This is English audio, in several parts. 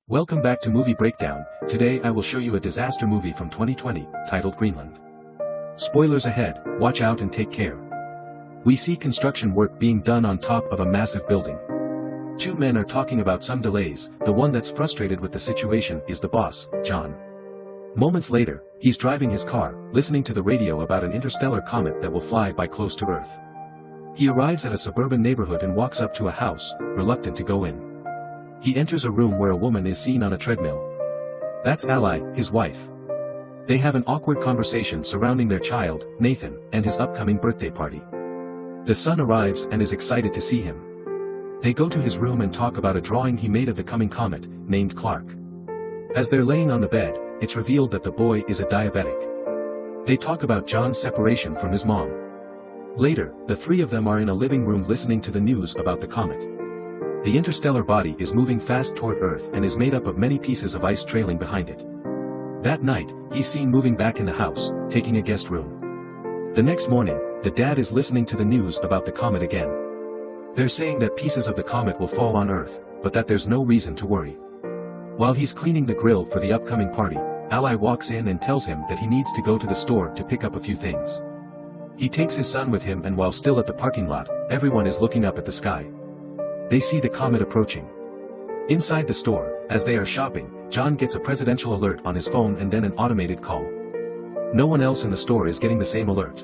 Welcome back to Movie Breakdown. Today I will show you a disaster movie from 2020, titled Greenland. Spoilers ahead, watch out and take care. We see construction work being done on top of a massive building. Two men are talking about some delays. The one that's frustrated with the situation is the boss, John. Moments later, he's driving his car, listening to the radio about an interstellar comet that will fly by close to Earth. He arrives at a suburban neighborhood and walks up to a house, reluctant to go in. He enters a room where a woman is seen on a treadmill. That's Ally, his wife. They have an awkward conversation surrounding their child, Nathan, and his upcoming birthday party. The son arrives and is excited to see him. They go to his room and talk about a drawing he made of the coming comet, named Clark. As they're laying on the bed, it's revealed that the boy is a diabetic. They talk about John's separation from his mom. Later, the three of them are in a living room listening to the news about the comet. The interstellar body is moving fast toward Earth and is made up of many pieces of ice trailing behind it. That night, he's seen moving back in the house, taking a guest room. The next morning, the dad is listening to the news about the comet again. They're saying that pieces of the comet will fall on Earth, but that there's no reason to worry. While he's cleaning the grill for the upcoming party, Ally walks in and tells him that he needs to go to the store to pick up a few things. He takes his son with him, and while still at the parking lot, everyone is looking up at the sky. They see the comet approaching. Inside the store, as they are shopping, John gets a presidential alert on his phone and then an automated call. No one else in the store is getting the same alert.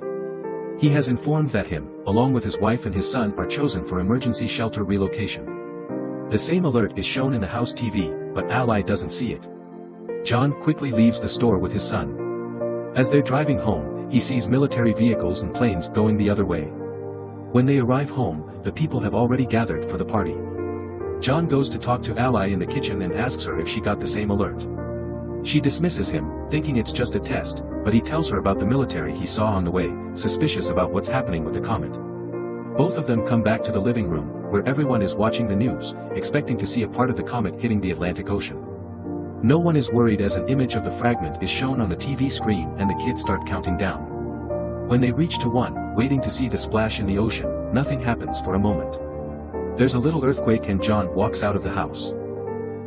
He has informed that him, along with his wife and his son, are chosen for emergency shelter relocation. The same alert is shown in the house TV, but Ally doesn't see it. John quickly leaves the store with his son. As they're driving home, he sees military vehicles and planes going the other way. When they arrive home, the people have already gathered for the party. John goes to talk to Ally in the kitchen and asks her if she got the same alert. She dismisses him, thinking it's just a test, but he tells her about the military he saw on the way, suspicious about what's happening with the comet. Both of them come back to the living room, where everyone is watching the news, expecting to see a part of the comet hitting the Atlantic Ocean. No one is worried as an image of the fragment is shown on the TV screen and the kids start counting down. When they reach to 1, waiting to see the splash in the ocean, nothing happens for a moment. There's a little earthquake and John walks out of the house.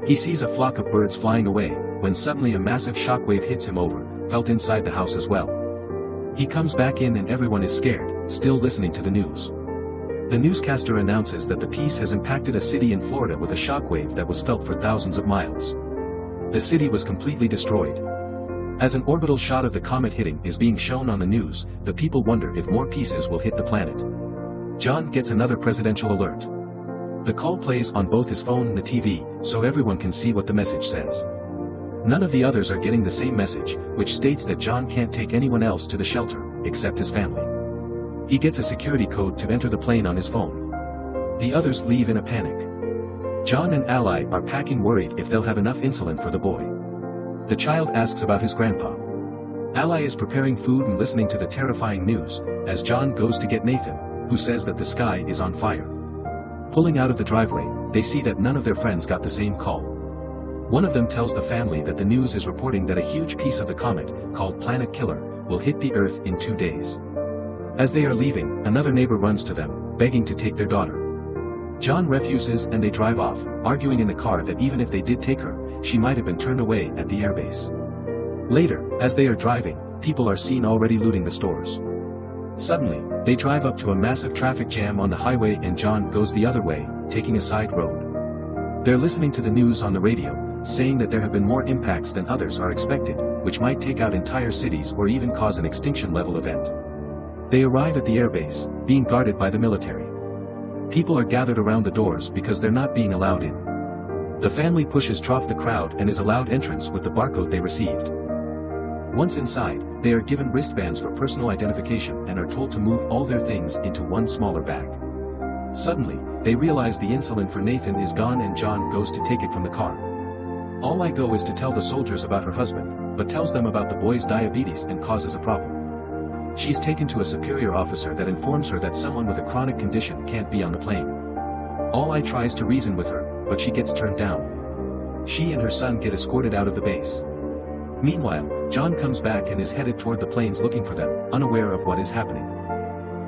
He sees a flock of birds flying away, when suddenly a massive shockwave hits him over, felt inside the house as well. He comes back in and everyone is scared, still listening to the news. The newscaster announces that the piece has impacted a city in Florida with a shockwave that was felt for thousands of miles. The city was completely destroyed. As an orbital shot of the comet hitting is being shown on the news, the people wonder if more pieces will hit the planet. John gets another presidential alert. The call plays on both his phone and the TV, so everyone can see what the message says. None of the others are getting the same message, which states that John can't take anyone else to the shelter, except his family. He gets a security code to enter the plane on his phone. The others leave in a panic. John and Ally are packing, worried if they'll have enough insulin for the boy. The child asks about his grandpa. Ally is preparing food and listening to the terrifying news, as John goes to get Nathan, who says that the sky is on fire. Pulling out of the driveway, they see that none of their friends got the same call. One of them tells the family that the news is reporting that a huge piece of the comet, called Planet Killer, will hit the Earth in 2 days. As they are leaving, another neighbor runs to them, begging to take their daughter. John refuses and they drive off, arguing in the car that even if they did take her, she might have been turned away at the airbase. Later, as they are driving, people are seen already looting the stores. Suddenly, they drive up to a massive traffic jam on the highway and John goes the other way, taking a side road. They're listening to the news on the radio, saying that there have been more impacts than others are expected, which might take out entire cities or even cause an extinction-level event. They arrive at the airbase, being guarded by the military. People are gathered around the doors because they're not being allowed in. The family pushes through the crowd and is allowed entrance with the barcode they received. Once inside, they are given wristbands for personal identification and are told to move all their things into one smaller bag. Suddenly, they realize the insulin for Nathan is gone and John goes to take it from the car. All I go is to tell the soldiers about her husband, but tells them about the boy's diabetes and causes a problem. She's taken to a superior officer that informs her that someone with a chronic condition can't be on the plane. All I tries to reason with her, but she gets turned down. She and her son get escorted out of the base. Meanwhile, John comes back and is headed toward the planes looking for them, unaware of what is happening.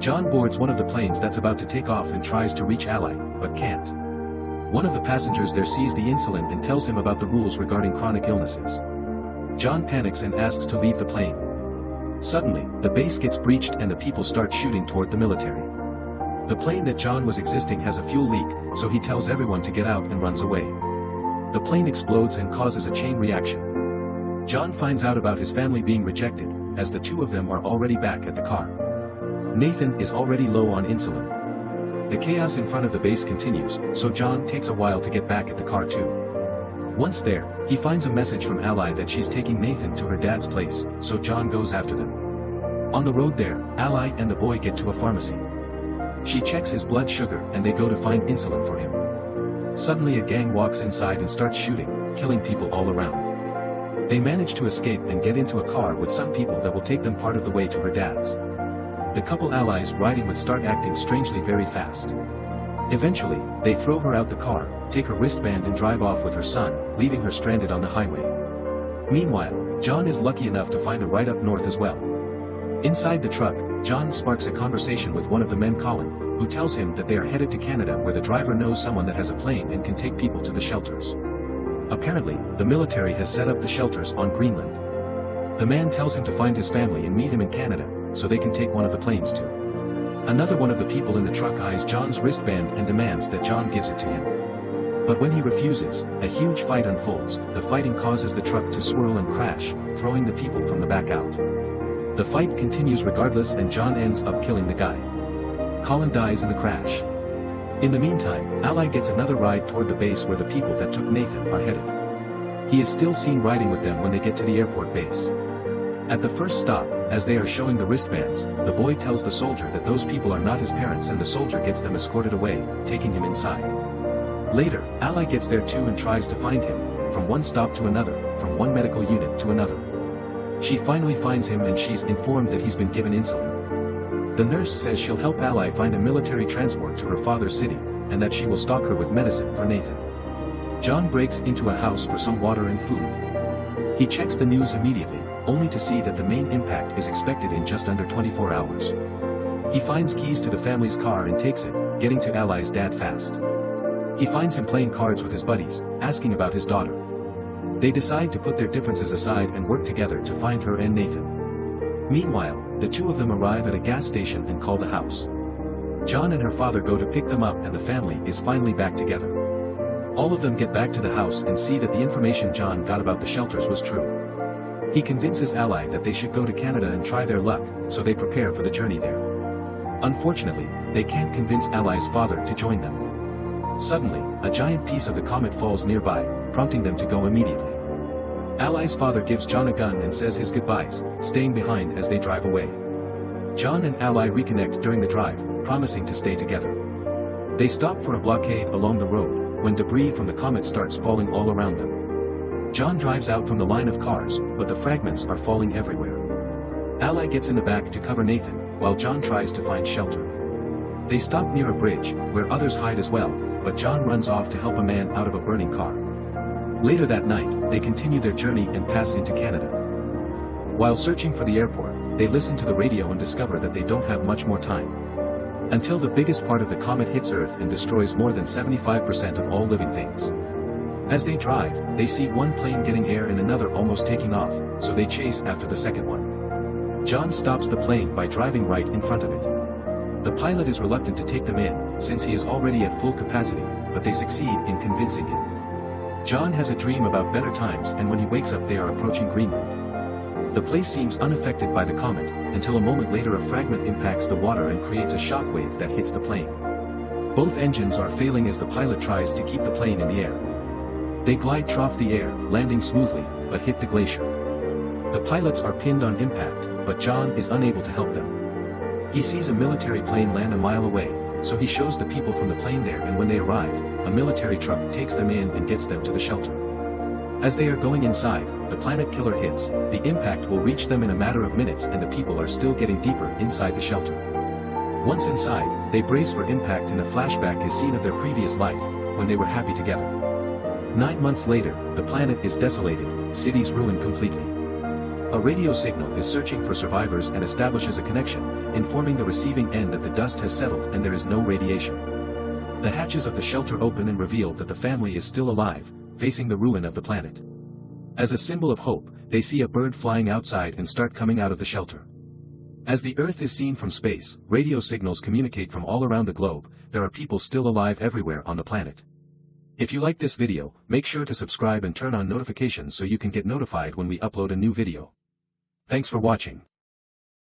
John boards one of the planes that's about to take off and tries to reach Ally, but can't. One of the passengers there sees the insulin and tells him about the rules regarding chronic illnesses. John panics and asks to leave the plane. Suddenly, the base gets breached and the people start shooting toward the military. The plane that John was existing has a fuel leak, so he tells everyone to get out and runs away. The plane explodes and causes a chain reaction. John finds out about his family being rejected, as the two of them are already back at the car. Nathan is already low on insulin. The chaos in front of the base continues, so John takes a while to get back at the car too. Once there, he finds a message from Ally that she's taking Nathan to her dad's place, so John goes after them. On the road there, Ally and the boy get to a pharmacy. She checks his blood sugar and they go to find insulin for him. Suddenly a gang walks inside and starts shooting, killing people all around. They manage to escape and get into a car with some people that will take them part of the way to her dad's. The couple allies riding with start acting strangely very fast. Eventually, they throw her out the car, take her wristband and drive off with her son, leaving her stranded on the highway. Meanwhile, John is lucky enough to find a ride up north as well. Inside the truck, John sparks a conversation with one of the men, Colin, who tells him that they are headed to Canada where the driver knows someone that has a plane and can take people to the shelters. Apparently, the military has set up the shelters on Greenland. The man tells him to find his family and meet him in Canada, so they can take one of the planes too. Another one of the people in the truck eyes John's wristband and demands that John gives it to him. But when he refuses, a huge fight unfolds. The fighting causes the truck to swirl and crash, throwing the people from the back out. The fight continues regardless and John ends up killing the guy. Colin dies in the crash. In the meantime, Ally gets another ride toward the base where the people that took Nathan are headed. He is still seen riding with them when they get to the airport base. At the first stop, as they are showing the wristbands, the boy tells the soldier that those people are not his parents and the soldier gets them escorted away, taking him inside. Later, Ally gets there too and tries to find him, from one stop to another, from one medical unit to another. She finally finds him and she's informed that he's been given insulin. The nurse says she'll help Ally find a military transport to her father's city, and that she will stock her with medicine for Nathan. John breaks into a house for some water and food. He checks the news immediately, only to see that the main impact is expected in just under 24 hours. He finds keys to the family's car and takes it, getting to Ally's dad fast. He finds him playing cards with his buddies, asking about his daughter. They decide to put their differences aside and work together to find her and Nathan. Meanwhile, the two of them arrive at a gas station and call the house. John and her father go to pick them up and the family is finally back together. All of them get back to the house and see that the information John got about the shelters was true. He convinces Ally that they should go to Canada and try their luck, so they prepare for the journey there. Unfortunately, they can't convince Ally's father to join them. Suddenly, a giant piece of the comet falls nearby, prompting them to go immediately. Ally's father gives John a gun and says his goodbyes, staying behind as they drive away. John and Ally reconnect during the drive, promising to stay together. They stop for a blockade along the road, when debris from the comet starts falling all around them. John drives out from the line of cars, but the fragments are falling everywhere. Ally gets in the back to cover Nathan, while John tries to find shelter. They stop near a bridge, where others hide as well, but John runs off to help a man out of a burning car. Later that night, they continue their journey and pass into Canada. While searching for the airport, they listen to the radio and discover that they don't have much more time. Until the biggest part of the comet hits Earth and destroys more than 75% of all living things. As they drive, they see one plane getting air and another almost taking off, so they chase after the second one. John stops the plane by driving right in front of it. The pilot is reluctant to take them in, since he is already at full capacity, but they succeed in convincing him. John has a dream about better times and when he wakes up they are approaching Greenland. The place seems unaffected by the comet, until a moment later a fragment impacts the water and creates a shockwave that hits the plane. Both engines are failing as the pilot tries to keep the plane in the air. They glide off the air, landing smoothly, but hit the glacier. The pilots are pinned on impact, but John is unable to help them. He sees a military plane land a mile away, so he shows the people from the plane there and when they arrive, a military truck takes them in and gets them to the shelter. As they are going inside, the planet killer hits. The impact will reach them in a matter of minutes and the people are still getting deeper inside the shelter. Once inside, they brace for impact and a flashback is seen of their previous life, when they were happy together. 9 months later, the planet is desolated, cities ruined completely. A radio signal is searching for survivors and establishes a connection, informing the receiving end that the dust has settled and there is no radiation. The hatches of the shelter open and reveal that the family is still alive, facing the ruin of the planet. As a symbol of hope, they see a bird flying outside and start coming out of the shelter. As the Earth is seen from space, radio signals communicate from all around the globe. There are people still alive everywhere on the planet. If you like this video, make sure to subscribe and turn on notifications so you can get notified when we upload a new video. Thanks for watching.